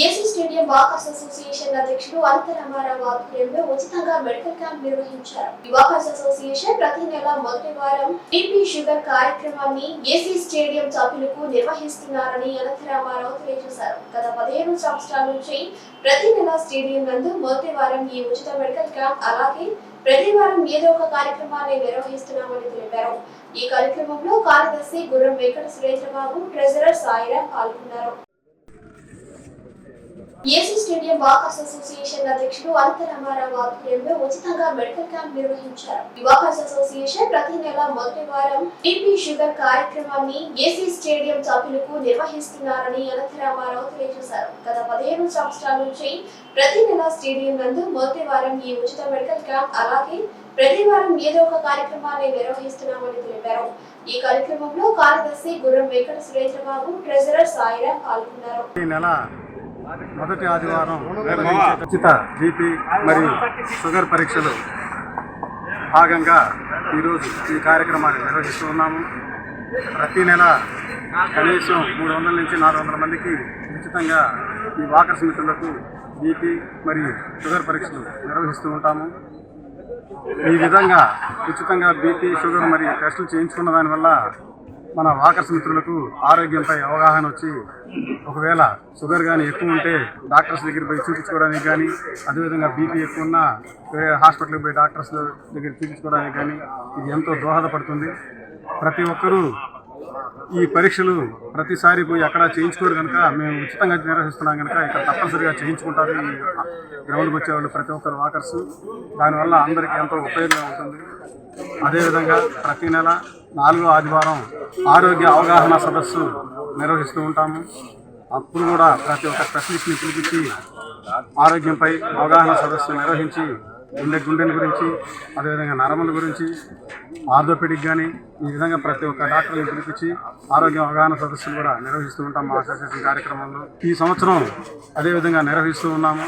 AC stadium walkers association అధ్యక్షుడు అనంతరామారావు ఆధ్వర్యంలో ఉచితంగా మెడికల్ క్యాంప్ నిర్వహించారు. వాకర్స్ అసోసియేషన్ ప్రతి నెల మొదటి వారం బీపీ షుగర్ కార్యక్రమాన్ని ఏసీ స్టేడియం సభ్యులకు నిర్వహిస్తున్నారని అనంతరామారావు తెలియజేశారు. గత 15 సంవత్సరాల నుంచి ప్రతి నెల స్టేడియం నందు మొదటి వారం ఈ ఉచిత మెడికల్ క్యాంప్ అలాగే ప్రతి వారం ఏదో ఒక కార్యక్రమాన్ని నిర్వహిస్తున్నామని తెలిపారు. ఈ కార్యక్రమంలో కార్యదర్శి గుర్రం వెంకట సురేంద్రబాబు, ట్రెజరర్ సాయిరాం పాల్గొన్నారు. ఏసీ స్టేడియం వాకర్స్ అసోసియేషన్ అధ్యక్షుడు అనంతరామారావు ఆధ్వర్యంలో ఉచితంగా మెడికల్ క్యాంప్ నిర్వహించారు. వాకర్స్ అసోసియేషన్ ప్రతి నెల మొదటి వారం బీపీ షుగర్ కార్యక్రమాన్ని ఏసీ స్టేడియం సభ్యులకు నిర్వహిస్తున్నారని అనంతరామారావు తెలియజేశారు. గత 15 సంవత్సరాల నుంచి ప్రతి నెల స్టేడియం నందు మొదటి వారం ఈ ఉచిత మెడికల్ క్యాంప్ అలాగే ప్రతి వారం ఏదో ఒక కార్యక్రమాన్ని నిర్వహిస్తున్నామని తెలిపారు. ఈ కార్యక్రమంలో కార్యదర్శి గుర్రం వెంకట సురేంద్రబాబు, ట్రెజరర్ సాయిరాం పాల్గొన్నారు. మొదటి ఆదివారం ఉచిత బీపీ మరియు షుగర్ పరీక్షలు భాగంగా ఈరోజు ఈ కార్యక్రమాన్ని నిర్వహిస్తూ ఉన్నాము. ప్రతి నెల కనీసం 300 నుంచి 400 మందికి ఉచితంగా ఈ వాకర్స్ మిత్రులకు బీపీ మరియు షుగర్ పరీక్షలు నిర్వహిస్తూ ఉంటాము. ఈ విధంగా ఉచితంగా బీపీ షుగర్ మరియు టెస్టులు చేయించుకున్న దానివల్ల మన వాకర్స్ మిత్రులకు ఆరోగ్యంపై అవగాహన వచ్చి ఒకవేళ షుగర్ కానీ ఎక్కువ ఉంటే డాక్టర్స్ దగ్గర పోయి చూపించుకోవడానికి కానీ, అదేవిధంగా బీపీ ఎక్కువ ఉన్నా హాస్పిటల్కి పోయి డాక్టర్స్ దగ్గర చూపించుకోవడానికి కానీ ఇది ఎంతో దోహదపడుతుంది. ప్రతి ఒక్కరూ ఈ పరీక్షలు ప్రతిసారి పోయి అక్కడ చేయించుకోరు కనుక మేము ఉచితంగా నిర్వహిస్తున్నాం కనుక ఇక్కడ తప్పనిసరిగా చేయించుకుంటారు ఈ గ్రౌండ్కి వచ్చేవాళ్ళు ప్రతి ఒక్కరు వాకర్స్. దానివల్ల అందరికీ ఎంతో ఉపయోగంగా ఉంటుంది. అదేవిధంగా ప్రతి నెల 4వ ఆదివారం ఆరోగ్య అవగాహన సదస్సు నిర్వహిస్తూ ఉంటాము. అప్పుడు కూడా ప్రతి ఒక్క స్పెషలిస్ట్ని పిలిపించి ఆరోగ్యంపై అవగాహన సదస్సు నిర్వహించి గుండెని గురించి, అదేవిధంగా నరముల గురించి, ఆర్థోపెడిక్ కానీ ఈ విధంగా ప్రతి ఒక్క డాక్టర్ని పిలిపించి ఆరోగ్య అవగాహన సదస్సులు కూడా నిర్వహిస్తూ ఉంటాం మా అసోసియేషన్ కార్యక్రమంలో. ఈ సంవత్సరం అదేవిధంగా నిర్వహిస్తూ ఉన్నాము.